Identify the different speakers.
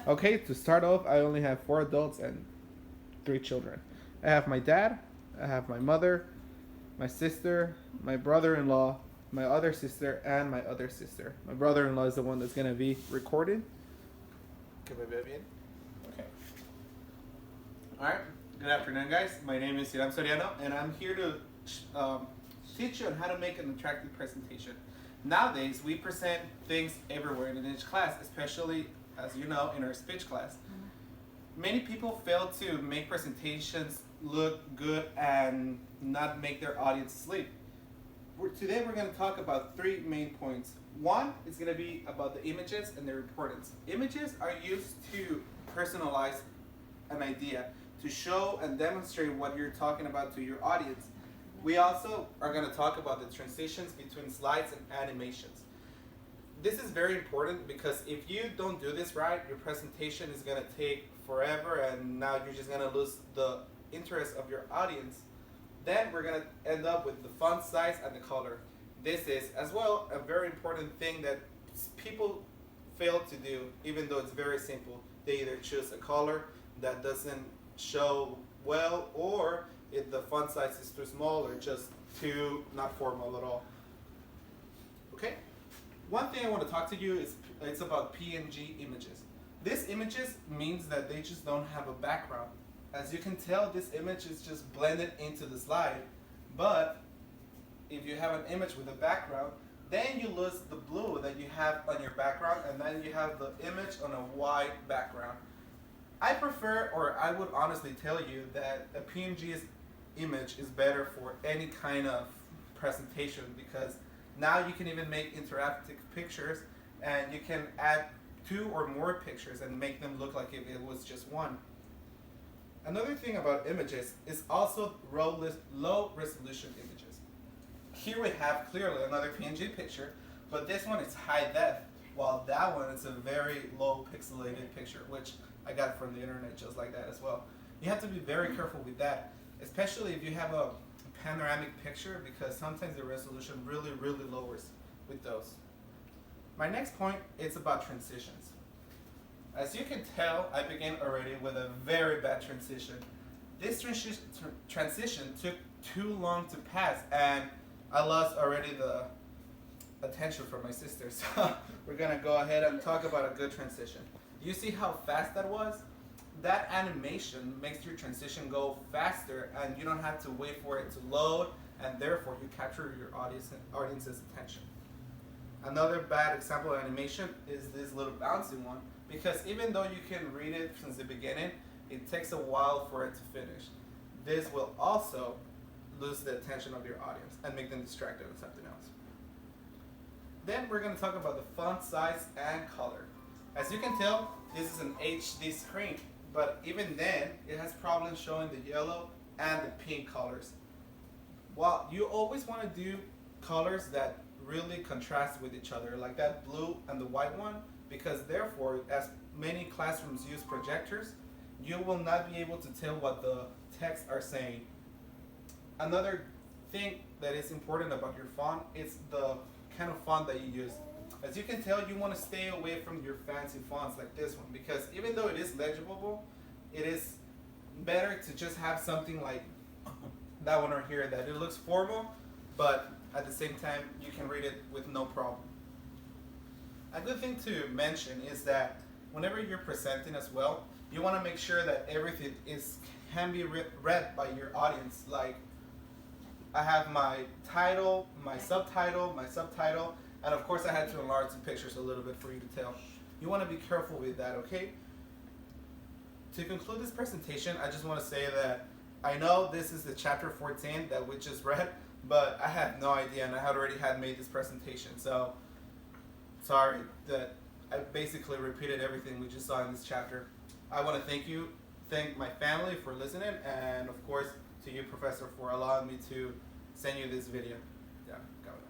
Speaker 1: Okay, to start off, I only have 4 adults and 3 children. I have my dad, I have my mother, my sister, my brother-in-law, my other sister, and my other sister. My brother-in-law is the one that's gonna be recorded. Que me ve bien? Okay. Alright, good afternoon, guys. My name is Hiram Soriano, and I'm here to teach you on how to make an attractive presentation. Nowadays, we present things everywhere in each class, especially, as you know, in our speech class. Many people fail to make presentations look good and not make their audience sleep. Today we're going to talk about 3 main points. One is going to be about the images and their importance. Images are used to personalize an idea, to show and demonstrate what you're talking about to your audience. We also are going to talk about the transitions between slides and animations. This is very important because if you don't do this right, your presentation is going to take forever and now you're just going to lose the interest of your audience. Then we're going to end up with the font size and the color. This is as well a very important thing that people fail to do, even though it's very simple. They either choose a color that doesn't show well, or if the font size is too small or just too not formal at all. Okay? One thing I want to talk to you is it's about PNG images. This images means that they just don't have a background. As you can tell, this image is just blended into the slide, but if you have an image with a background, then you lose the blue that you have on your background, and then you have the image on a white background. I prefer, or I would honestly tell you that a PNG image is better for any kind of presentation, because now you can even make interactive pictures and you can add 2 or more pictures and make them look like if it was just one. Another thing about images is also low resolution images. Here we have clearly another PNG picture, but this one is high def, while that one is a very low pixelated picture, which I got from the internet just like that as well. You have to be very careful with that, especially if you have a panoramic picture, because sometimes the resolution really lowers with those. My next point is about transitions. As you can tell, I began already with a very bad transition. This transition took too long to pass, and I lost already the attention from my sister. So we're gonna go ahead and talk about a good transition. You see how fast that was? That animation makes your transition go faster, and you don't have to wait for it to load, and therefore you capture your audience's attention. Another bad example of animation is this little bouncy one, because even though you can read it since the beginning, it takes a while for it to finish. This will also lose the attention of your audience and make them distracted with something else. Then we're going to talk about the font size and color. As you can tell, this is an HD screen, but even then, it has problems showing the yellow and the pink colors. Well, you always want to do colors that really contrast with each other, like that blue and the white one, because therefore, as many classrooms use projectors, you will not be able to tell what the texts are saying. Another thing that is important about your font is the kind of font that you use. As you can tell, you want to stay away from your fancy fonts like this one, because even though it is legible, it is better to just have something like that one right here, that it looks formal, but at the same time you can read it with no problem. A good thing to mention is that whenever you're presenting as well, you want to make sure that everything can be read by your audience. Like, I have my title, my subtitle, and of course I had to enlarge the pictures a little bit for you to tell. You want to be careful with that, okay? To conclude this presentation, I just want to say that I know this is the chapter 14 that we just read, but I had no idea, and I had already made this presentation, so sorry that I basically repeated everything we just saw in this chapter. I want to thank my family for listening, and of course to you, Professor, for allowing me to send you this video.